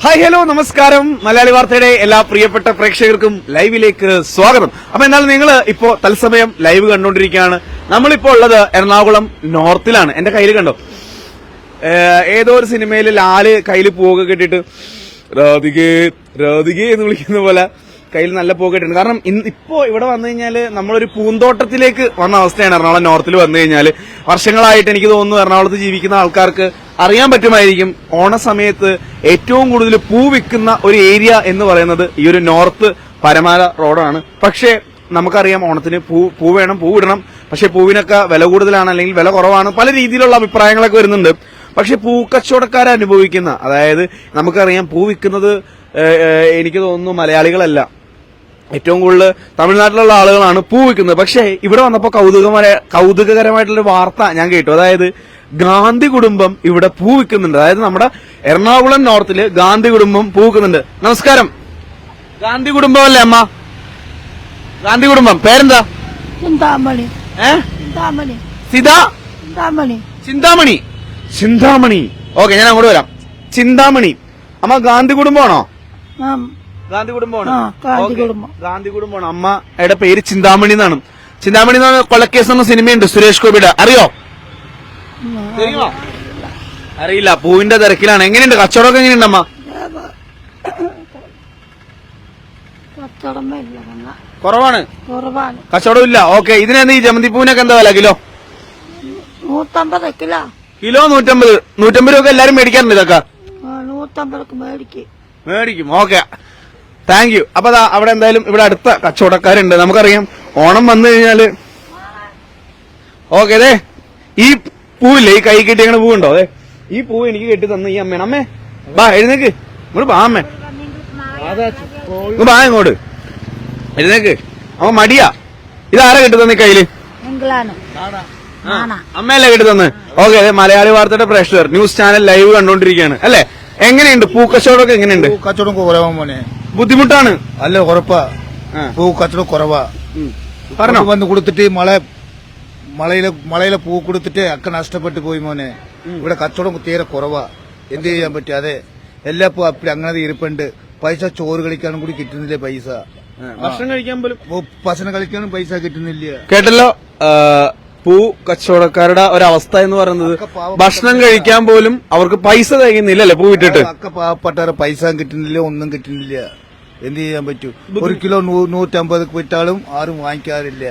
Hi hello നമസ്കാരം. മലയാളി വാർത്തയുടെ എല്ലാ പ്രിയപ്പെട്ട പ്രേക്ഷകർക്കും ലൈവിലേക്ക് സ്വാഗതം. അപ്പൊ എന്നാൽ നിങ്ങൾ ഇപ്പോ തത്സമയം ലൈവ് കണ്ടുകൊണ്ടിരിക്കുകയാണ്. നമ്മളിപ്പോ ഉള്ളത് എറണാകുളം നോർത്തിലാണ്. എന്റെ കയ്യിൽ കണ്ടോ, ഏതോ ഒരു സിനിമയിൽ ലാല് കയ്യിൽ പൂവൊക്കെ കെട്ടിട്ട് രാധികേ രാധികേ എന്ന് വിളിക്കുന്ന പോലെ കയ്യിൽ നല്ല പൂവ് കെട്ടിട്ടുണ്ട്. കാരണം ഇപ്പോ ഇവിടെ വന്നു കഴിഞ്ഞാല് നമ്മളൊരു പൂന്തോട്ടത്തിലേക്ക് വന്ന അവസ്ഥയാണ് എറണാകുളം നോർത്തിൽ വന്നു കഴിഞ്ഞാല്. വർഷങ്ങളായിട്ട് എനിക്ക് തോന്നുന്നു എറണാകുളത്ത് ജീവിക്കുന്ന ആൾക്കാർക്ക് അറിയാൻ പറ്റുമായിരിക്കും, ഓണസമയത്ത് ഏറ്റവും കൂടുതൽ പൂ വിൽക്കുന്ന ഒരു ഏരിയ എന്ന് പറയുന്നത് ഈ ഒരു നോർത്ത് പരമാല റോഡാണ്. പക്ഷേ നമുക്കറിയാം ഓണത്തിന് പൂ വേണം, പൂ ഇടണം. പക്ഷെ പൂവിനൊക്കെ വില കൂടുതലാണ്, അല്ലെങ്കിൽ വില കുറവാണ്, പല രീതിയിലുള്ള അഭിപ്രായങ്ങളൊക്കെ വരുന്നുണ്ട്. പക്ഷെ പൂക്കച്ചവടക്കാരെ അനുഭവിക്കുന്ന, അതായത് നമുക്കറിയാം പൂ വിൽക്കുന്നത് എനിക്ക് തോന്നുന്നു മലയാളികളല്ല, ഏറ്റവും കൂടുതൽ തമിഴ്നാട്ടിലുള്ള ആളുകളാണ് പൂ വിൽക്കുന്നത്. പക്ഷേ ഇവിടെ വന്നപ്പോൾ കൗതുകകരമായിട്ടുള്ള വാർത്ത ഞാൻ കേട്ടു. അതായത് ഗാന്ധി കുടുംബം ഇവിടെ പൂ വിൽക്കുന്നുണ്ട്. അതായത് നമ്മുടെ എറണാകുളം നോർത്തില് ഗാന്ധി കുടുംബം പൂ വിൽക്കുന്നുണ്ട്. നമസ്കാരം. ഗാന്ധി കുടുംബം അല്ലേ അമ്മ? ഗാന്ധി കുടുംബം പേരെന്താ? ചിന്താമണി. ചിന്താമണി. ചിന്താമണി. ഓക്കെ, ഞാൻ അങ്ങോട്ട് വരാം. ചിന്താമണി അമ്മ ഗാന്ധി കുടുംബമാണോ? ഗാന്ധി കുടുംബമാണ്. ഗാന്ധി കുടുംബമാണ്. അമ്മയുടെ പേര് ചിന്താമണി എന്നാണ്. ചിന്താമണി എന്ന് പറഞ്ഞ കൊലക്കേസ് എന്ന സിനിമയുണ്ട് സുരേഷ് ഗോപിയുടെ, അറിയോ? അറിയില്ല, പൂവിന്റെ തിരക്കിലാണ്. എങ്ങനെയുണ്ട് കച്ചവടമൊക്കെ? എങ്ങനെയുണ്ട് അമ്മ? കുറവാണ്, കച്ചവടം ഇല്ല. ഓക്കെ, ഇതിനെന്താ ഈ ജമന്തി പൂവിനൊക്കെ എന്താ വില? കിലോ 150. കിലോ 150 രൂപ. എല്ലാരും മേടിക്കാറുണ്ട് ഇതൊക്കെ? 150 മേടിക്കും. Okay, thank you. അപ്പൊ അവിടെ എന്തായാലും ഇവിടെ അടുത്ത കച്ചവടക്കാരുണ്ട്. നമുക്കറിയാം ഓണം വന്നു കഴിഞ്ഞാല്. ഓക്കെ, അതെ ഈ പൂവില്ലേ, ഈ കൈ കെട്ടി അങ്ങനെ പൂവുണ്ടോ? അതെ, ഈ പൂവ് എനിക്ക് കെട്ടി തന്ന ഈ അമ്മയാണ്. അമ്മേ ബാ, എഴുന്നേക്ക്, ഇങ്ങോട്ട് ബാ അമ്മേ, ബാ ഇങ്ങോട്ട് എഴുന്നേക്ക്. അമ്മ മടിയാ. ഇതാരാ കെട്ടി തന്നെ കയ്യില്? അമ്മയല്ലേ കെട്ടി തന്നെ? ഓക്കെ, അതെ മലയാളി വാർത്തയുടെ പ്രേക്ഷകർ ന്യൂസ് ചാനൽ ലൈവ് കണ്ടോണ്ടിരിക്കുകയാണ് അല്ലെ? എങ്ങനെയുണ്ട് പൂക്കച്ചവടമൊക്കെ? എങ്ങനെയുണ്ട്? കച്ചവടം കുറവാ മോനെ. ബുദ്ധിമുട്ടാണ് അല്ല, ഉറപ്പാ. പൂ കച്ചവടം കുറവാ. പറഞ്ഞു വന്ന് കൊടുത്തിട്ട് മളയിലെ പൂ കൊടുത്തിട്ട് ഒക്കെ നഷ്ടപ്പെട്ടു പോയി മോനെ. ഇവിടെ കച്ചവടം തീരെ കുറവാ. എന്ത് ചെയ്യാൻ പറ്റും? അതെ, എല്ലാ പൂ അപ്പടി അങ്ങനെ ഇരിപ്പുണ്ട്. പൈസ ചോറ് കളിക്കാനും കൂടി കിട്ടുന്നില്ല. പൈസ ഭക്ഷണം കഴിക്കാൻ പോലും, ഭക്ഷണം കളിക്കാനും പൈസ കിട്ടുന്നില്ല. കേട്ടല്ലോ, പൂ കച്ചവടക്കാരുടെ ഒരവസ്ഥ എന്ന് പറയുന്നത് ഭക്ഷണം കഴിക്കാൻ പോലും അവർക്ക് പൈസ തികയുന്നില്ലല്ലേ പൂ വിട്ടിട്ട്. ഒക്കെ പാവപ്പെട്ടവരെ പൈസ കിട്ടുന്നില്ല, ഒന്നും കിട്ടുന്നില്ല. എന്ത് ചെയ്യാൻ പറ്റും? 1 കിലോ 150 വിറ്റാലും ആരും വാങ്ങിക്കാറില്ല.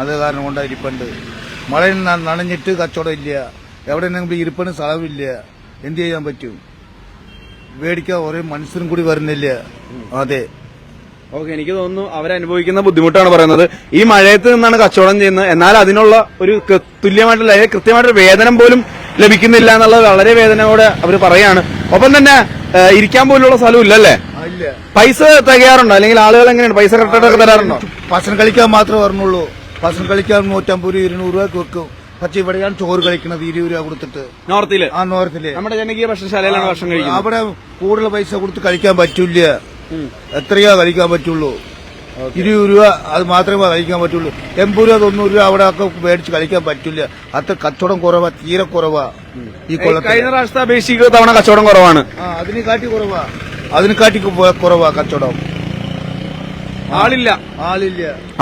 അത് കാരണം കൊണ്ടാ ഇരിപ്പുണ്ട്. മഴയിൽ നനഞ്ഞിട്ട് കച്ചവടം ഇല്ല. എവിടെയെങ്കിലും ഇരിപ്പിന് സ്ഥലമില്ല. എന്ത് ചെയ്യാൻ പറ്റും? മേടിക്കാൻ ഒരേ മനുഷ്യരും കൂടി വരുന്നില്ല. അതെ. ഓക്കെ, എനിക്ക് തോന്നുന്നു അവരനുഭവിക്കുന്ന ബുദ്ധിമുട്ടാണ് പറയുന്നത്. ഈ മഴയത്ത് നിന്നാണ് കച്ചവടം ചെയ്യുന്നത്, എന്നാൽ അതിനുള്ള ഒരു തുല്യമായിട്ടുള്ള കൃത്യമായിട്ടൊരു വേതനം പോലും ലഭിക്കുന്നില്ല എന്നുള്ളത് വളരെ വേദനയോടെ അവർ പറയാണ്. ഒപ്പം തന്നെ ഇരിക്കാൻ പോലുള്ള സ്ഥലം ഇല്ലല്ലേ? പൈസ തികയാറുണ്ടോ? അല്ലെങ്കിൽ ആളുകൾ എങ്ങനെയാണ് പൈസ കറക്റ്റായിട്ടൊക്കെ തരാറുണ്ടോ? ഭക്ഷണം കളിക്കാൻ മാത്രമേ പറഞ്ഞുള്ളൂ. ഭക്ഷണം കളിക്കാൻ 150 200 രൂപ വെക്കും. പക്ഷെ ഇവിടെയാണ് ചോറ് കഴിക്കുന്നത് 20 രൂപ കൊടുത്തിട്ട്. നോർത്തില്? ആ, നോർത്തില് നമ്മുടെ ജനകീയ ഭക്ഷണശാലയിലാണ് ഭക്ഷണം കഴിക്കുന്നത്. അവിടെ കൂടുതൽ പൈസ കൊടുത്ത് കഴിക്കാൻ പറ്റൂല. എത്രയാ കഴിക്കാൻ പറ്റുള്ളൂ? 20 രൂപ അത് മാത്രമേ കഴിക്കാൻ പറ്റുള്ളൂ. 80 രൂപ 90 രൂപ അവിടെ ഒക്കെ മേടിച്ച് കഴിക്കാൻ പറ്റില്ല. അത്ര കച്ചവടം കുറവാ, തീരെ കുറവാ. ഈ കൊല്ലം കഴിഞ്ഞ പ്രാവശ്യത്തെ അപേക്ഷിക്കുന്ന തവണ കച്ചവടം കുറവാണ്. അതിനെ കാട്ടി കുറവാ കച്ചവടം. ആളില്ല,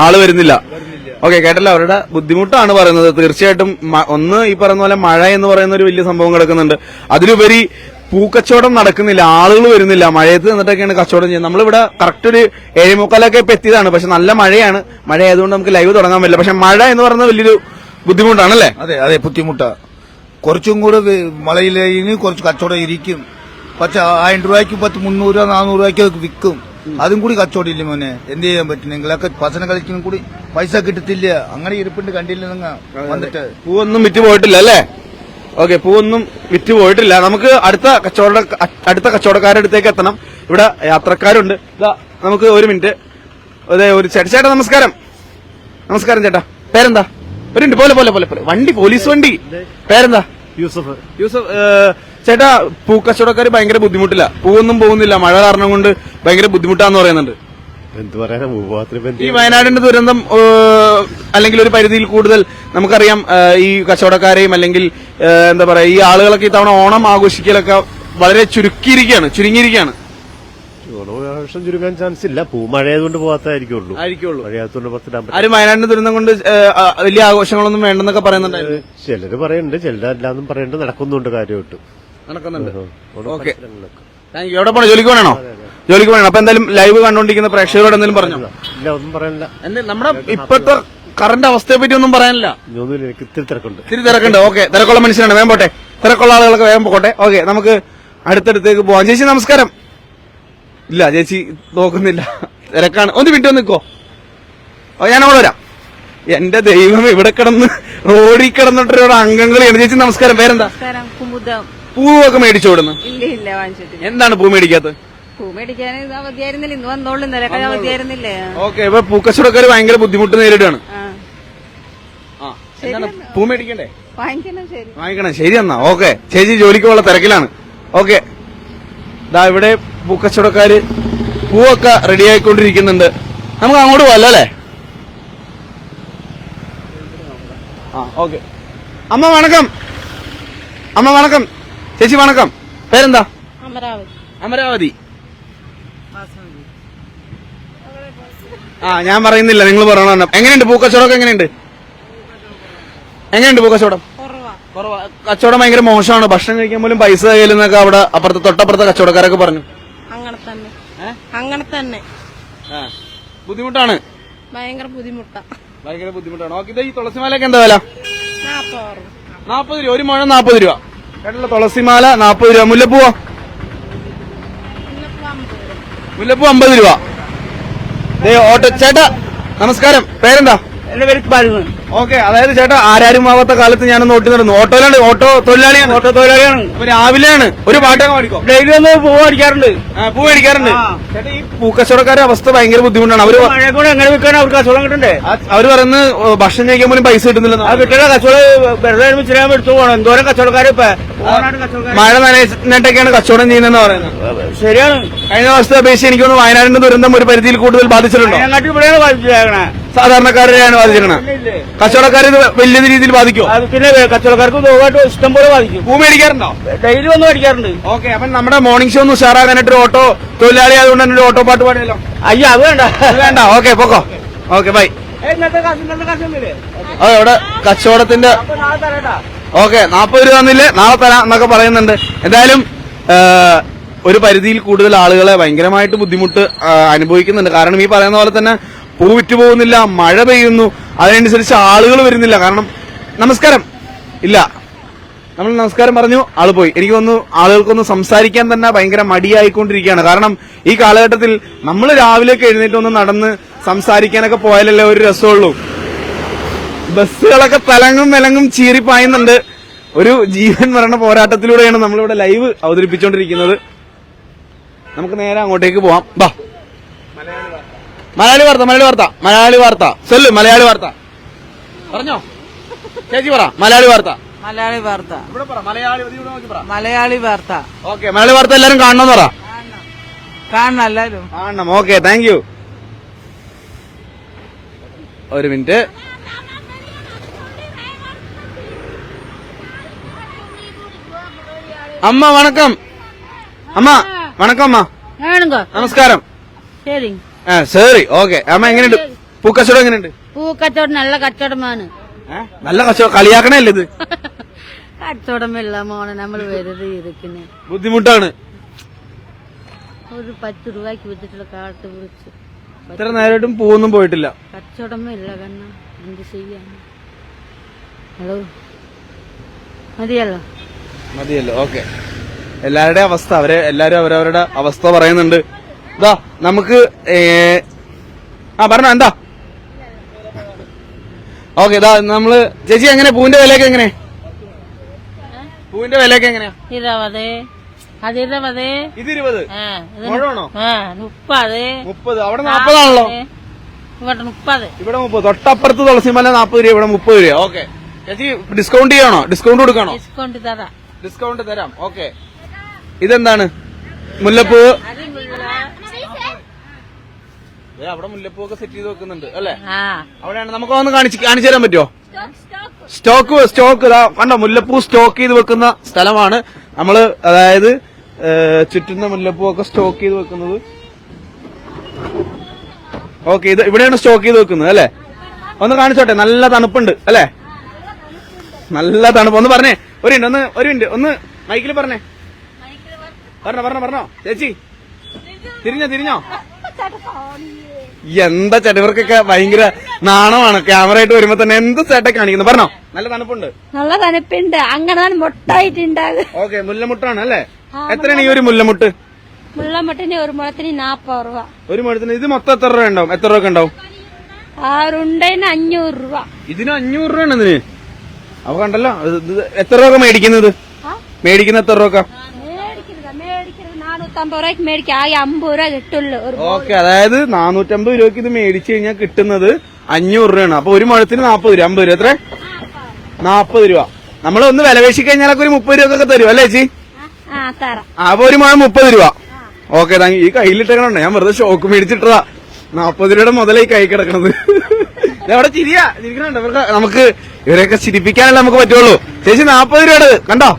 ആള് വരുന്നില്ല. ഓക്കെ, കേട്ടല്ലോ, അവരുടെ ബുദ്ധിമുട്ടാണ് പറയുന്നത്. തീർച്ചയായിട്ടും ഒന്ന് ഈ പറയുന്ന പോലെ മഴ എന്ന് പറയുന്ന ഒരു വലിയ സംഭവം കിടക്കുന്നുണ്ട്. അതിലുപരി പൂക്കച്ചവടം നടക്കുന്നില്ല, ആളുകൾ വരുന്നില്ല. മഴയത്ത് നിന്നിട്ടൊക്കെയാണ് കച്ചവടം ചെയ്യുന്നത്. നമ്മളിവിടെ കറക്റ്റ് ഒരു 7:45 ഇപ്പൊ എത്തിയതാണ്. പക്ഷെ നല്ല മഴയാണ്. മഴ ആയതുകൊണ്ട് നമുക്ക് ലൈവ് തുടങ്ങാൻ പറ്റില്ല. പക്ഷെ മഴ എന്ന് പറയുന്നത് വലിയൊരു ബുദ്ധിമുട്ടാണല്ലേ? അതെ, ബുദ്ധിമുട്ടാ. കുറച്ചും കൂടെ മഴയിലേക്ക് കുറച്ച് കച്ചവടം ഇരിക്കും. പക്ഷെ 1000 രൂപയ്ക്ക് 300 രൂപ 400 രൂപയ്ക്ക് വിൽക്കും. അതും കൂടി കച്ചവടം ഇല്ല മോനെ. എന്ത് ചെയ്യാൻ പറ്റും? നിങ്ങളൊക്കെ ഭക്ഷണം കളിക്കുന്ന കൂടി പൈസ കിട്ടത്തില്ല. അങ്ങനെ ഇരിപ്പുണ്ട്, കണ്ടില്ല നിങ്ങൾ വന്നിട്ട്? പൂവൊന്നും വിറ്റ് പോയിട്ടില്ല അല്ലേ? ഓക്കെ, പൂവൊന്നും വിറ്റ് പോയിട്ടില്ല. നമുക്ക് അടുത്ത കച്ചവടക്കാരുടെ അടുത്തേക്ക് എത്തണം. ഇവിടെ യാത്രക്കാരുണ്ട്. നമുക്ക് ഒരു മിനിറ്റ്. അതെ, ഒരു ചേട്ടാ നമസ്കാരം. നമസ്കാരം ചേട്ടാ, പേരെന്താ? ഒരു മിനിറ്റ്, പോലെ വണ്ടി, പോലീസ് വണ്ടി. പേരെന്താ? യൂസഫ്. ചേട്ടാ, പൂക്കച്ചവടക്കാർ ഭയങ്കര ബുദ്ധിമുട്ടില്ല, പൂവൊന്നും പോകുന്നില്ല, മഴ കാരണം കൊണ്ട് ഭയങ്കര ബുദ്ധിമുട്ടാന്ന് പറയുന്നുണ്ട്. എന്ത് പറയാനാ, ഈ വയനാടിന്റെ ദുരന്തം അല്ലെങ്കിൽ ഒരു പരിധിയിൽ കൂടുതൽ നമുക്കറിയാം ഈ കച്ചവടക്കാരെയും അല്ലെങ്കിൽ എന്താ പറയാ ഈ ആളുകളൊക്കെ ഇത്തവണ ഓണം ആഘോഷിക്കലൊക്കെ വളരെ ചുരുങ്ങിയിരിക്കുകയാണ്. ഓണാഘോഷം ചുരുങ്ങാൻ ചാൻസ് ഇല്ല. മഴയായതുകൊണ്ട് പോകാത്തായിരിക്കുള്ളൂ. ആയിരിക്കുള്ളൂ. മഴയാത്തതുകൊണ്ട് പുറത്തിടാൻ പറ്റും. ആരും വയനാടിന്റെ ദുരന്തം കൊണ്ട് വലിയ ആഘോഷങ്ങളൊന്നും വേണ്ടെന്നൊക്കെ പറയുന്നുണ്ടായിരുന്നു. ചിലര് പറയുന്നുണ്ട്, ചിലരെല്ലാന്നും പറയുന്നുണ്ട്. നടക്കുന്നുണ്ട്, കാര്യമായിട്ട് നടക്കുന്നുണ്ട്. ഓക്കെ, ഓണമത്സരങ്ങളൊക്കെ. Thank you. എവിടെ പോണോ? ജോലിക്ക് പോകണോ? ജോലിക്ക് പോകണം. അപ്പൊ എന്തായാലും ലൈവ് കണ്ടോണ്ടിരിക്കുന്ന പ്രേക്ഷകരോട് എന്തെങ്കിലും പറഞ്ഞോ? ഇല്ല, ഒന്നും പറയാനില്ല. നമ്മുടെ ഇപ്പോഴത്തെ കറണ്ട് അവസ്ഥയെ പറ്റി ഒന്നും പറയാനില്ല. ഒന്നുമില്ല, എനിക്ക് ഇത്തിരി തിരക്കുണ്ട്. ഇത്തിരി തിരക്കുണ്ട്. ഓക്കെ, തിരക്കുള്ള മനുഷ്യനാണ്, വേഗം പോട്ടെ. തിരക്കുള്ള ആളുകളൊക്കെ വേഗം പോട്ടെ. ഓക്കെ, നമുക്ക് അടുത്തടുത്തേക്ക് പോവാം. ചേച്ചി നമസ്കാരം. ഇല്ല, ചേച്ചി നോക്കുന്നില്ല, തിരക്കാണ്. ഒന്ന് മിനിറ്റ് നിൽക്കോ, ഞാൻ അവിടെ വരാം. എന്റെ ദൈവം, ഇവിടെ കിടന്ന് റോഡിൽ കിടന്നിട്ടൊരു അംഗങ്ങളിയാണ്. ചേച്ചി നമസ്കാരം, പേരെന്താ? പൂവൊക്കെ മേടിച്ചു കൊടുന്ന്? ഇല്ല, വാങ്ങിച്ചിട്ടില്ല. എന്താണ് പൂ മേടിക്കാത്തത്? പൂ മേടിക്കാൻ അവധിയായിരുന്നില്ല, ഇന്ന് വന്നോളൂ, ഇന്നലെ അവധിയായിരുന്നില്ലേ? ഓക്കെ, ഇപ്പൊ പൂക്കച്ചവടക്കാര് ഭയങ്കര ബുദ്ധിമുട്ട് നേരിടുകയാണ്. പൂ മേടിക്കണ്ടേ? വാങ്ങിക്കണം. ശരി, വാങ്ങിക്കണം. ശരി എന്നാ. ഓക്കെ, ചേച്ചി ജോലിക്ക് ഉള്ള തിരക്കിലാണ്. ഓക്കെ, ദാ ഇവിടെ പൂക്കച്ചവടക്കാര് പൂവൊക്കെ റെഡി ആയിക്കൊണ്ടിരിക്കുന്നുണ്ട്. നമുക്ക് അങ്ങോട്ട് പോവല്ലോ അല്ലേ? ഓക്കെ. അമ്മ വണക്കം. അമ്മ വണക്കം. ചേച്ചി വണക്കം. പേരെന്താ? അമരാവതി. അമരാവതി. ഞാൻ പറയുന്നില്ല, നിങ്ങൾ പറയണം. എങ്ങനെയുണ്ട് പൂക്കച്ചവടം? എങ്ങനെയുണ്ട് പൂക്കച്ചവടം? കുറവാ. കച്ചവടം ഭയങ്കര മോശമാണ്. ഭക്ഷണം കഴിക്കാൻ പോലും പൈസ കയ്യിലെന്നൊക്കെ അവിടെ അപ്പുറത്തെ തൊട്ടപ്പുറത്തെ കച്ചവടക്കാരൊക്കെ പറഞ്ഞു. അങ്ങനെ തന്നെ ബുദ്ധിമുട്ടാണ്, ഭയങ്കര ബുദ്ധിമുട്ടാണ്. ഓക്കെ, ഈ തുളസിമാലയൊക്കെ എന്താ വില? 40 രൂപ. ഒരു മുഴം 40 രൂപ. കേട്ടല്ലോ, തുളസിമാല 40 രൂപ. മുല്ലപ്പൂവോ? മുല്ലപ്പൂ 50 രൂപ. ഓട്ടോ ചേട്ടാ നമസ്കാരം, പേരെന്താ? എന്റെ പേര് ബാലു. ഓക്കെ, അതായത് ചേട്ടാ ആരാരുമാവാത്ത കാലത്ത് ഞാനൊന്ന് ഓട്ടി നടന്നു. ഓട്ടോയിലാണ്, ഓട്ടോ തൊഴിലാളിയാണ്. അപ്പൊ രാവിലെയാണ്. ഒരു പാട്ടൊക്കെ പാടിക്കോ? ഡെയിലി ഒന്ന് പൂ അടിക്കാറുണ്ട്. പൂ മേടിക്കാറുണ്ട്. ചേട്ടാ ഈ പൂക്കച്ചവടക്കാരുടെ അവസ്ഥ ഭയങ്കര ബുദ്ധിമുട്ടാണ്. അവര് മഴയെ കൂടെ എങ്ങനെ വിൽക്കാൻ അവർക്ക് കച്ചവടം കിട്ടണ്ടേ? അവര് പറയുന്നത് ഭക്ഷണം കഴിക്കാൻ പോലും പൈസ കിട്ടുന്നില്ല. ആ കിട്ടണ കച്ചവടം വെറുതെ ഇച്ചിരി എടുത്തു പോകണം. എന്തോരം കച്ചവടക്കാര് മഴ നനഞ്ഞിട്ടൊക്കെയാണ് കച്ചവടം ചെയ്യുന്നതെന്ന് പറയുന്നത്. ശരിയാണ്. കഴിഞ്ഞ വർഷത്തെ അപേക്ഷിച്ച് എനിക്ക് തോന്നുന്നു വയനാടിന്റെ ദുരന്തം ഒരു പരിധിയിൽ കൂടുതൽ ബാധിച്ചിട്ടുണ്ടോ? അതിനെക്കാട്ടി ഇവിടെയാണ് ബാധിച്ചേക്കണേ. സാധാരണക്കാരെയാണ് ബാധിച്ചിരിക്കണേ. കച്ചവടക്കാരെ ഇത് വലിയ രീതിയിൽ ബാധിക്കോ? പിന്നെ കച്ചവടക്കാർക്ക് സുഖമായിട്ട് ഇഷ്ടം പോലെ ബാധിക്കും. പൂ മേടിക്കാറുണ്ടോ? ഡെയിലി വന്ന് മേടിക്കാറുണ്ട്. ഓക്കെ, അപ്പൊ നമ്മുടെ മോർണിംഗ് ഷോ ഒന്ന് ഉഷാറാകാനായിട്ട് ഒരു ഓട്ടോ തൊഴിലാളി ആയതുകൊണ്ട് തന്നെ ഒരു ഓട്ടോ പാട്ട് പാടിയല്ലോ. അയ്യോ, അത് വേണ്ട. വേണ്ട. ഓക്കെ, പോക്കോ. Okay, bye. ഇന്നത്തെ കാശൊന്നുമില്ലേ? ഇവിടെ കച്ചവടത്തിന്റെ നാളെ തരട്ടാ. ഓക്കെ, 40 രൂപ തന്നില്ലേ, നാളെ തരാം എന്നൊക്കെ പറയുന്നുണ്ട്. എന്തായാലും ഒരു പരിധിയിൽ കൂടുതൽ ആളുകളെ ഭയങ്കരമായിട്ട് ബുദ്ധിമുട്ട് അനുഭവിക്കുന്നുണ്ട്. കാരണം ഈ പറയുന്ന പോലെ തന്നെ പൂ വിറ്റു പോകുന്നില്ല, മഴ പെയ്യുന്നു, അതിനനുസരിച്ച് ആളുകൾ വരുന്നില്ല. കാരണം നമസ്കാരം ഇല്ല, നമ്മൾ നമസ്കാരം പറഞ്ഞു, ആള് പോയി. എനിക്ക് തോന്നുന്നു ആളുകൾക്കൊന്ന് സംസാരിക്കാൻ തന്നെ ഭയങ്കര മടിയായിക്കൊണ്ടിരിക്കുകയാണ്. കാരണം ഈ കാലഘട്ടത്തിൽ നമ്മൾ രാവിലെയൊക്കെ എഴുന്നേറ്റ് ഒന്ന് നടന്ന് സംസാരിക്കാനൊക്കെ പോയാലല്ലേ ഒരു രസമുള്ളൂ. ബസ്സുകളൊക്കെ തലങ്ങും വിലങ്ങും ചീറിപ്പായുന്നുണ്ട്. ഒരു ജീവൻ മരണ പോരാട്ടത്തിലൂടെയാണ് നമ്മളിവിടെ ലൈവ് അവതരിപ്പിച്ചുകൊണ്ടിരിക്കുന്നത്. നമുക്ക് നേരെ അങ്ങോട്ടേക്ക് പോവാം. ബാ, മലയാളി വാർത്ത സൊല്ലു. മലയാളി വാർത്ത പറഞ്ഞോ ചേച്ചി, പറ. മലയാളി വാർത്ത. ഇവിടെ പറ. മലയാളി വാർത്ത. ഓക്കെ, മലയാളി വാർത്ത എല്ലാരും കാണണമെന്ന് പറ. കാണണം, എല്ലാരും കാണണം. Okay, thank U. ഒരു മിനിറ്റ്. അമ്മ വണക്കം. അമ്മ വണക്കം. അമ്മ നമസ്കാരം. ശരി. ശരി. ഓക്കെ, അമ്മ എങ്ങനെയുണ്ട് പൂക്കച്ചവടം? എങ്ങനെയുണ്ട് പൂക്കച്ചവടം? നല്ല കച്ചവടമാണ്. നല്ല കച്ചവടം. കളിയാക്കണേ അല്ലേ ഇത്? കച്ചവടമില്ല മോനെ, നമ്മൾ വെറുതെ ഇരിക്കുന്നേ. ബുദ്ധിമുട്ടാണ്. ഒരു 10 രൂപയ്ക്ക് വിറ്റിട്ടുള്ള കാട്ട് വിളിച്ച് ഇത്ര നേരമായിട്ടും പൂവൊന്നും പോയിട്ടില്ല. കച്ചവടമില്ല കാരണം എന്ത് ചെയ്യാൻ. ഹലോ, മതിയല്ലോ. ഓക്കെ, എല്ലാവരുടെയും അവസ്ഥ എല്ലാരും അവരവരുടെ അവസ്ഥ പറയുന്നുണ്ട്. ഇതാ നമുക്ക് പറഞ്ഞോ എന്താ? ഓക്കെ, ഇതാ നമ്മള് ചേച്ചി എങ്ങനെ പൂവിന്റെ വിലയൊക്കെ എങ്ങനെയാ? പൂവിന്റെ വിലയൊക്കെ എങ്ങനെയാ? 20. അത് 20. ഇത് 20. മുഴമാണോ? 30. 30. അവിടെ 40 ആണല്ലോ. ഇവിടെ 30. ഇവിടെ 30. തൊട്ടപ്പുറത്ത് തുളസിമല 40 രൂപ, ഇവിടെ 30 രൂപ. ഓക്കെ ചേച്ചി, ഡിസ്കൗണ്ട് ചെയ്യണോ? ഡിസ്കൗണ്ട് കൊടുക്കണോ? ഡിസ്കൗണ്ട് തരാം. ഓക്കെ, ഇതെന്താണ്? മുല്ലപ്പൂ. അവിടെ മുല്ലപ്പൂ ഒക്കെ സെറ്റ് ചെയ്ത് വെക്കുന്നുണ്ട് അല്ലെ? അവിടെയാണ്. നമുക്ക് ഒന്ന് കാണിച്ചു തരാൻ പറ്റുമോ? സ്റ്റോക്ക് കണ്ടോ, മുല്ലപ്പൂ സ്റ്റോക്ക് ചെയ്ത് വെക്കുന്ന സ്ഥലമാണ് നമ്മള്. അതായത് ചുറ്റുന്ന മുല്ലപ്പൂ ഒക്കെ സ്റ്റോക്ക് ചെയ്ത് വെക്കുന്നത് ഓക്കെ, ഇത് ഇവിടെയാണ് സ്റ്റോക്ക് ചെയ്ത് വെക്കുന്നത് അല്ലേ? ഒന്ന് കാണിച്ചോട്ടെ. നല്ല തണുപ്പുണ്ട് അല്ലേ? നല്ല തണുപ്പ്. ഒന്ന് പറഞ്ഞേ, ഒരു മിനിറ്റ് ഒന്ന് മൈക്കിൽ പറഞ്ഞേ. പറഞ്ഞോ ചേച്ചി. തിരിഞ്ഞോ? എന്താ ചേട്ടാ, ഇവർക്കൊക്കെ ഭയങ്കര നാണമാണ് ക്യാമറ ആയിട്ട് വരുമ്പോ തന്നെ. എന്ത് ചേട്ടാ കാണിക്കുന്നത്? പറഞ്ഞോ. നല്ല തണുപ്പുണ്ട്. നല്ല തണുപ്പുണ്ട്. അങ്ങനെ മുട്ടായിട്ടുണ്ടാകും. ഓക്കെ, മുല്ലമുട്ടാണ് അല്ലേ? എത്രയാണ് ഈ ഒരു മുല്ലമുട്ട്? മുള്ളമുട്ടിന് ഒരു മുളത്തിന് 40 രൂപ. ഒരു മുഴത്തിന് ഇത് മൊത്തം എത്ര രൂപ ഉണ്ടാവും? എത്ര രൂപ ഉണ്ടാവും? ആറുണ്ടതിന് 500 രൂപ. ഇതിന് 500 രൂപയാണ് ഇതിന്. അപ്പൊ കണ്ടല്ലോ, ഇത് എത്ര രൂപ മേടിക്കുന്നത്? മേടിക്കുന്ന എത്ര രൂപ? മേടിക്കുന്നത് 450 രൂപയ്ക്ക് മേടിക്കാം. ആകെ 50 രൂപ കിട്ടുള്ളൂ. ഓക്കെ, അതായത് 450 രൂപയ്ക്ക് ഇത് മേടിച്ചു കഴിഞ്ഞാൽ കിട്ടുന്നത് 500 രൂപയാണ്. അപ്പൊ ഒരു മുഴത്തിന് 40 രൂപ. 50 രൂപ എത്ര? 40 രൂപ. നമ്മൾ ഒന്ന് വില പേശി കഴിഞ്ഞാലൊക്കെ ഒരു 30 രൂപ തരും അല്ലേ ചേച്ചി? അപ്പൊ ഒരു മുഴം 30 രൂപ. ഓക്കെ, ഈ കയ്യിലിട്ടേക്കണുണ്ട്. ഞാൻ വെറുതെ ഷോക്ക് മേടിച്ചിട്ടതാ. 40 രൂപയുടെ മുതലായി കൈ കിടക്കണത്. അവിടെ ചിരിക്കണുണ്ട്. നമുക്ക് ഇവരെയൊക്കെ ചിരിപ്പിക്കാനല്ലേ നമുക്ക് പറ്റുള്ളൂ. ചേച്ചി 40 രൂപയുടെ കണ്ടോ?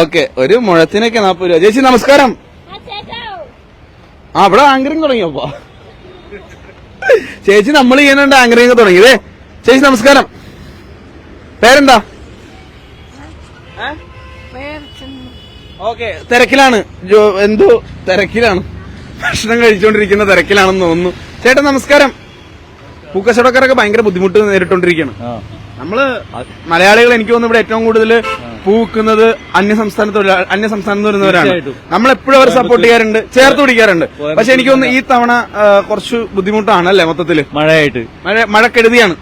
ഓക്കെ, ഒരു മുഴത്തിനൊക്കെ 40 രൂപ. ചേച്ചി നമസ്കാരം. ഇവിടെ ആങ്കറിങ് തുടങ്ങിയപ്പോ ചേച്ചി നമ്മൾ ചെയ്യുന്നുണ്ട് ആങ്കറിങ് തുടങ്ങിയതേ. ചേച്ചി നമസ്കാരം. പേരെന്താ? ഓക്കെ, തിരക്കിലാണ്. എന്തോ തിരക്കിലാണ്, ഭക്ഷണം കഴിച്ചുകൊണ്ടിരിക്കുന്ന തിരക്കിലാണെന്ന് തോന്നുന്നു. ചേട്ടാ നമസ്കാരം. പൂക്കച്ചവടക്കാരൊക്കെ ഭയങ്കര ബുദ്ധിമുട്ട് നേരിട്ടോണ്ടിരിക്കുകയാണ്. നമ്മള് മലയാളികൾ എനിക്ക് തോന്നുന്നു ഇവിടെ ഏറ്റവും കൂടുതൽ പൂക്കുന്നത് അന്യസംസ്ഥാനത്ത് വരുന്നവരാണ്. നമ്മളെപ്പോഴും അവർ സപ്പോർട്ട് ചെയ്യാറുണ്ട്, ചേർത്ത് പിടിക്കാറുണ്ട്. പക്ഷെ എനിക്ക് തോന്നുന്നു ഈ തവണ കുറച്ച് ബുദ്ധിമുട്ടാണ് അല്ലേ? മൊത്തത്തില് മഴക്കെടുതിയാണ്.